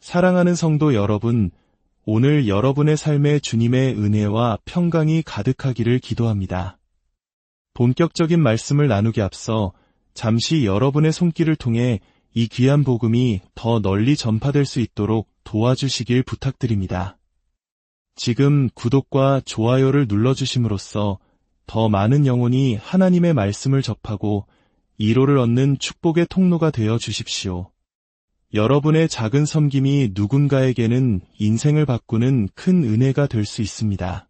사랑하는 성도 여러분, 오늘 여러분의 삶에 주님의 은혜와 평강이 가득하기를 기도합니다. 본격적인 말씀을 나누기 앞서 잠시 여러분의 손길을 통해 이 귀한 복음이 더 널리 전파될 수 있도록 도와주시길 부탁드립니다. 지금 구독과 좋아요를 눌러주심으로써 더 많은 영혼이 하나님의 말씀을 접하고 이로를 얻는 축복의 통로가 되어 주십시오. 여러분의 작은 섬김이 누군가에게는 인생을 바꾸는 큰 은혜가 될 수 있습니다.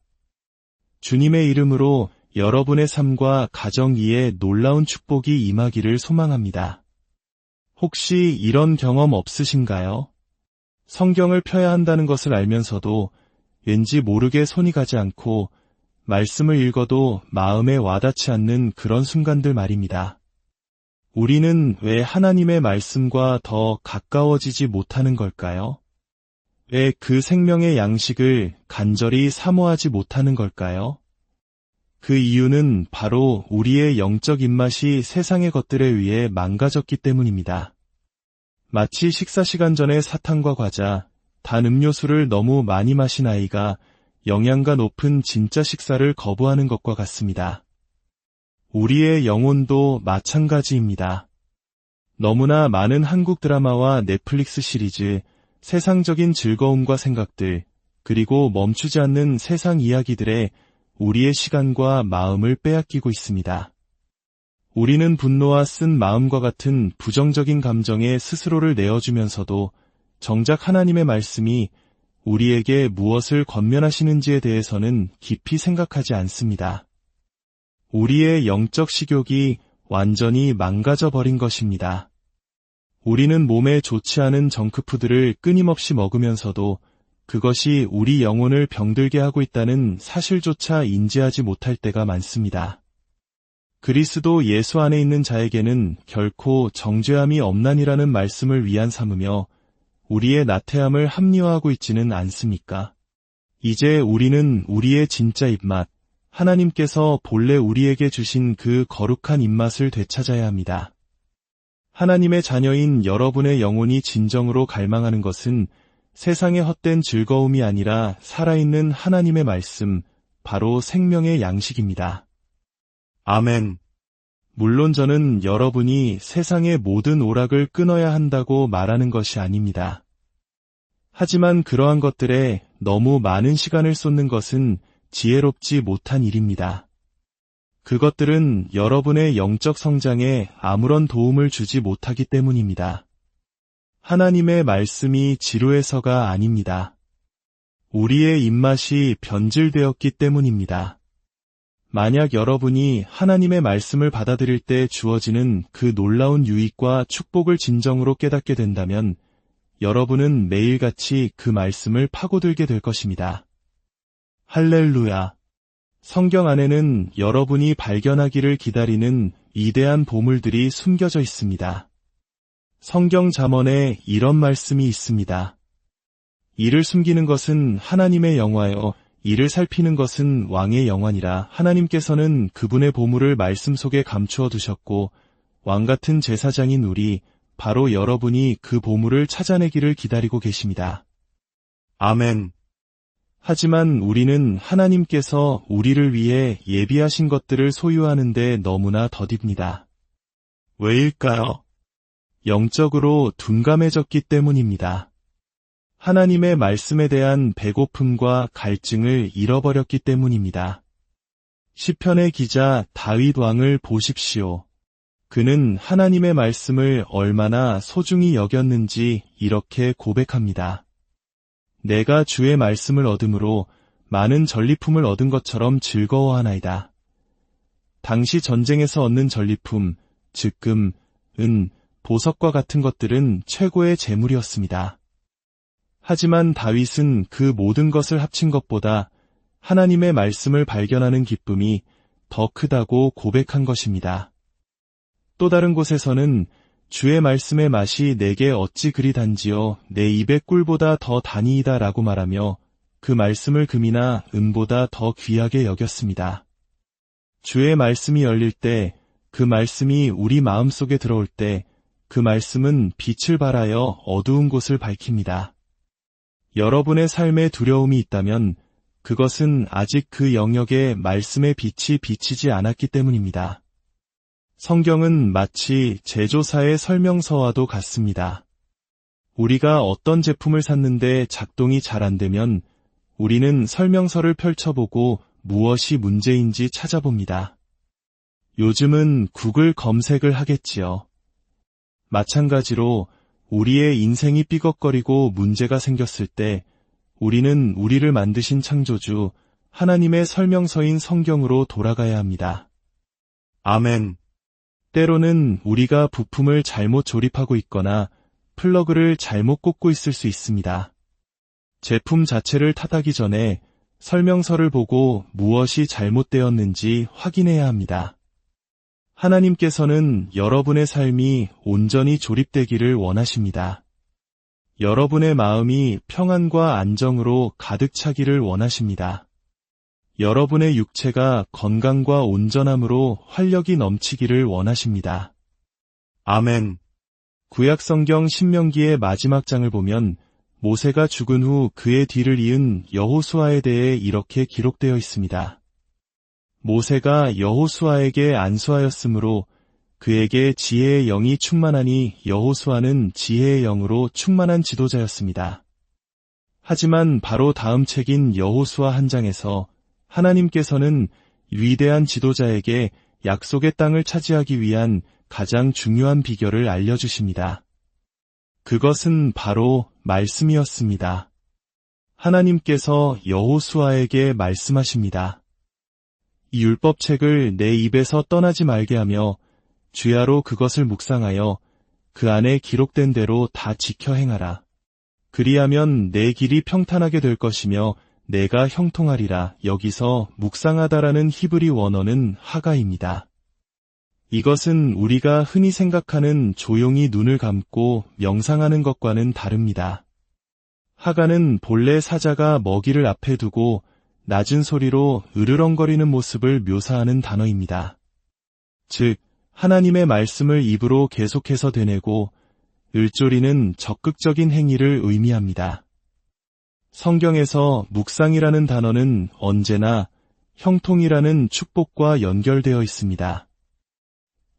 주님의 이름으로 여러분의 삶과 가정 위에 놀라운 축복이 임하기를 소망합니다. 혹시 이런 경험 없으신가요? 성경을 펴야 한다는 것을 알면서도 왠지 모르게 손이 가지 않고 말씀을 읽어도 마음에 와닿지 않는 그런 순간들 말입니다. 우리는 왜 하나님의 말씀과 더 가까워지지 못하는 걸까요? 왜 그 생명의 양식을 간절히 사모하지 못하는 걸까요? 그 이유는 바로 우리의 영적 입맛이 세상의 것들에 의해 망가졌기 때문입니다. 마치 식사 시간 전에 사탕과 과자, 단 음료수를 너무 많이 마신 아이가 영양가 높은 진짜 식사를 거부하는 것과 같습니다. 우리의 영혼도 마찬가지입니다. 너무나 많은 한국 드라마와 넷플릭스 시리즈, 세상적인 즐거움과 생각들, 그리고 멈추지 않는 세상 이야기들에 우리의 시간과 마음을 빼앗기고 있습니다. 우리는 분노와 쓴 마음과 같은 부정적인 감정에 스스로를 내어주면서도 정작 하나님의 말씀이 우리에게 무엇을 권면하시는지에 대해서는 깊이 생각하지 않습니다. 우리의 영적 식욕이 완전히 망가져 버린 것입니다. 우리는 몸에 좋지 않은 정크푸드를 끊임없이 먹으면서도 그것이 우리 영혼을 병들게 하고 있다는 사실조차 인지하지 못할 때가 많습니다. 그리스도 예수 안에 있는 자에게는 결코 정죄함이 없나니라는 말씀을 위안 삼으며 우리의 나태함을 합리화하고 있지는 않습니까? 이제 우리는 우리의 진짜 입맛, 하나님께서 본래 우리에게 주신 그 거룩한 입맛을 되찾아야 합니다. 하나님의 자녀인 여러분의 영혼이 진정으로 갈망하는 것은 세상의 헛된 즐거움이 아니라 살아있는 하나님의 말씀, 바로 생명의 양식입니다. 아멘. 물론 저는 여러분이 세상의 모든 오락을 끊어야 한다고 말하는 것이 아닙니다. 하지만 그러한 것들에 너무 많은 시간을 쏟는 것은 지혜롭지 못한 일입니다. 그것들은 여러분의 영적 성장에 아무런 도움을 주지 못하기 때문입니다. 하나님의 말씀이 지루해서가 아닙니다. 우리의 입맛이 변질되었기 때문입니다. 만약 여러분이 하나님의 말씀을 받아들일 때 주어지는 그 놀라운 유익과 축복을 진정으로 깨닫게 된다면 여러분은 매일같이 그 말씀을 파고들게 될 것입니다. 할렐루야. 성경 안에는 여러분이 발견하기를 기다리는 위대한 보물들이 숨겨져 있습니다. 성경 잠언에 이런 말씀이 있습니다. 이를 숨기는 것은 하나님의 영화요, 이를 살피는 것은 왕의 영화니라. 하나님께서는 그분의 보물을 말씀 속에 감추어 두셨고 왕같은 제사장인 우리, 바로 여러분이 그 보물을 찾아내기를 기다리고 계십니다. 아멘. 하지만 우리는 하나님께서 우리를 위해 예비하신 것들을 소유하는 데 너무나 더딥니다. 왜일까요? 영적으로 둔감해졌기 때문입니다. 하나님의 말씀에 대한 배고픔과 갈증을 잃어버렸기 때문입니다. 시편의 기자 다윗 왕을 보십시오. 그는 하나님의 말씀을 얼마나 소중히 여겼는지 이렇게 고백합니다. 내가 주의 말씀을 얻음으로 많은 전리품을 얻은 것처럼 즐거워하나이다. 당시 전쟁에서 얻는 전리품, 즉 금, 은, 보석과 같은 것들은 최고의 재물이었습니다. 하지만 다윗은 그 모든 것을 합친 것보다 하나님의 말씀을 발견하는 기쁨이 더 크다고 고백한 것입니다. 또 다른 곳에서는 주의 말씀의 맛이 내게 어찌 그리 단지요, 내 입의 꿀보다 더 단이이다 라고 말하며 그 말씀을 금이나 은보다 더 귀하게 여겼습니다. 주의 말씀이 열릴 때, 그 말씀이 우리 마음속에 들어올 때, 그 말씀은 빛을 발하여 어두운 곳을 밝힙니다. 여러분의 삶에 두려움이 있다면 그것은 아직 그 영역에 말씀의 빛이 비치지 않았기 때문입니다. 성경은 마치 제조사의 설명서와도 같습니다. 우리가 어떤 제품을 샀는데 작동이 잘 안 되면 우리는 설명서를 펼쳐보고 무엇이 문제인지 찾아봅니다. 요즘은 구글 검색을 하겠지요. 마찬가지로 우리의 인생이 삐걱거리고 문제가 생겼을 때 우리는 우리를 만드신 창조주 하나님의 설명서인 성경으로 돌아가야 합니다. 아멘. 때로는 우리가 부품을 잘못 조립하고 있거나 플러그를 잘못 꽂고 있을 수 있습니다. 제품 자체를 탓하기 전에 설명서를 보고 무엇이 잘못되었는지 확인해야 합니다. 하나님께서는 여러분의 삶이 온전히 조립되기를 원하십니다. 여러분의 마음이 평안과 안정으로 가득 차기를 원하십니다. 여러분의 육체가 건강과 온전함으로 활력이 넘치기를 원하십니다. 아멘. 구약성경 신명기의 마지막 장을 보면 모세가 죽은 후 그의 뒤를 이은 여호수아에 대해 이렇게 기록되어 있습니다. 모세가 여호수아에게 안수하였으므로 그에게 지혜의 영이 충만하니 여호수아는 지혜의 영으로 충만한 지도자였습니다. 하지만 바로 다음 책인 여호수아 한 장에서 하나님께서는 위대한 지도자에게 약속의 땅을 차지하기 위한 가장 중요한 비결을 알려주십니다. 그것은 바로 말씀이었습니다. 하나님께서 여호수아에게 말씀하십니다. 이 율법책을 내 입에서 떠나지 말게 하며 주야로 그것을 묵상하여 그 안에 기록된 대로 다 지켜 행하라. 그리하면 내 길이 평탄하게 될 것이며 내가 형통하리라. 여기서 묵상하다라는 히브리 원어는 하가입니다. 이것은 우리가 흔히 생각하는 조용히 눈을 감고 명상하는 것과는 다릅니다. 하가는 본래 사자가 먹이를 앞에 두고 낮은 소리로 으르렁거리는 모습을 묘사하는 단어입니다. 즉, 하나님의 말씀을 입으로 계속해서 되뇌고 을조리는 적극적인 행위를 의미합니다. 성경에서 묵상이라는 단어는 언제나 형통이라는 축복과 연결되어 있습니다.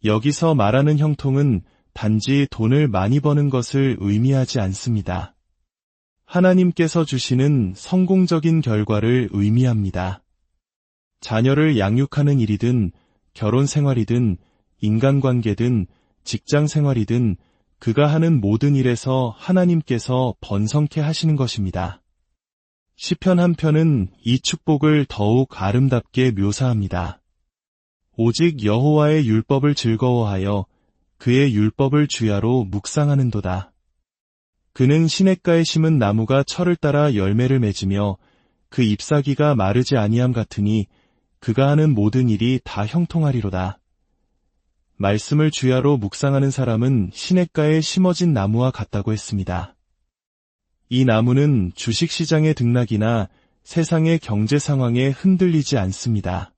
여기서 말하는 형통은 단지 돈을 많이 버는 것을 의미하지 않습니다. 하나님께서 주시는 성공적인 결과를 의미합니다. 자녀를 양육하는 일이든 결혼 생활이든 인간관계든 직장 생활이든 그가 하는 모든 일에서 하나님께서 번성케 하시는 것입니다. 시편 한 편은 이 축복을 더욱 아름답게 묘사합니다. 오직 여호와의 율법을 즐거워하여 그의 율법을 주야로 묵상하는도다. 그는 시냇가에 심은 나무가 철을 따라 열매를 맺으며 그 잎사귀가 마르지 아니함 같으니 그가 하는 모든 일이 다 형통하리로다. 말씀을 주야로 묵상하는 사람은 시냇가에 심어진 나무와 같다고 했습니다. 이 나무는 주식시장의 등락이나 세상의 경제 상황에 흔들리지 않습니다.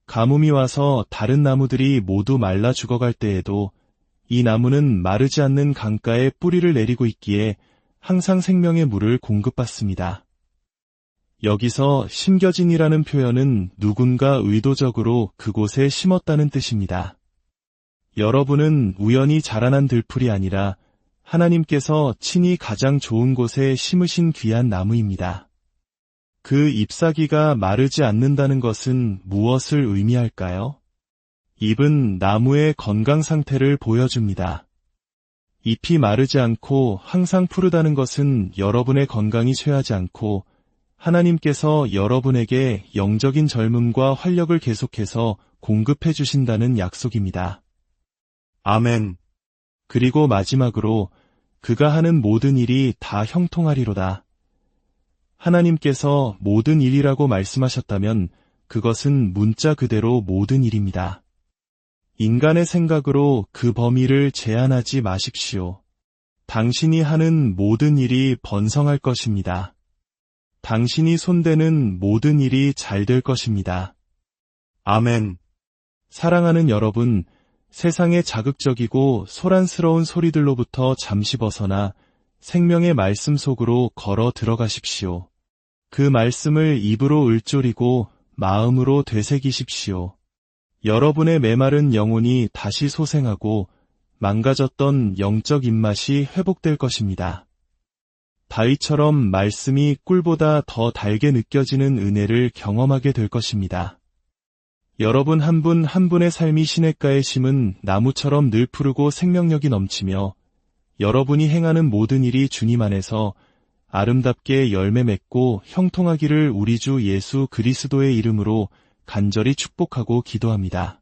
가뭄이 와서 다른 나무들이 모두 말라 죽어갈 때에도 이 나무는 마르지 않는 강가에 뿌리를 내리고 있기에 항상 생명의 물을 공급받습니다. 여기서 심겨진이라는 표현은 누군가 의도적으로 그곳에 심었다는 뜻입니다. 여러분은 우연히 자라난 들풀이 아니라 하나님께서 친히 가장 좋은 곳에 심으신 귀한 나무입니다. 그 잎사귀가 마르지 않는다는 것은 무엇을 의미할까요? 잎은 나무의 건강 상태를 보여줍니다. 잎이 마르지 않고 항상 푸르다는 것은 여러분의 건강이 쇠하지 않고 하나님께서 여러분에게 영적인 젊음과 활력을 계속해서 공급해 주신다는 약속입니다. 아멘. 그리고 마지막으로 그가 하는 모든 일이 다 형통하리로다. 하나님께서 모든 일이라고 말씀하셨다면 그것은 문자 그대로 모든 일입니다. 인간의 생각으로 그 범위를 제한하지 마십시오. 당신이 하는 모든 일이 번성할 것입니다. 당신이 손대는 모든 일이 잘 될 것입니다. 아멘. 사랑하는 여러분, 세상의 자극적이고 소란스러운 소리들로부터 잠시 벗어나 생명의 말씀 속으로 걸어 들어가십시오. 그 말씀을 입으로 을조리고 마음으로 되새기십시오. 여러분의 메마른 영혼이 다시 소생하고 망가졌던 영적 입맛이 회복될 것입니다. 다윗처럼 말씀이 꿀보다 더 달게 느껴지는 은혜를 경험하게 될 것입니다. 여러분 한 분 한 분의 삶이 시냇가에 심은 나무처럼 늘 푸르고 생명력이 넘치며 여러분이 행하는 모든 일이 주님 안에서 아름답게 열매 맺고 형통하기를 우리 주 예수 그리스도의 이름으로 간절히 축복하고 기도합니다.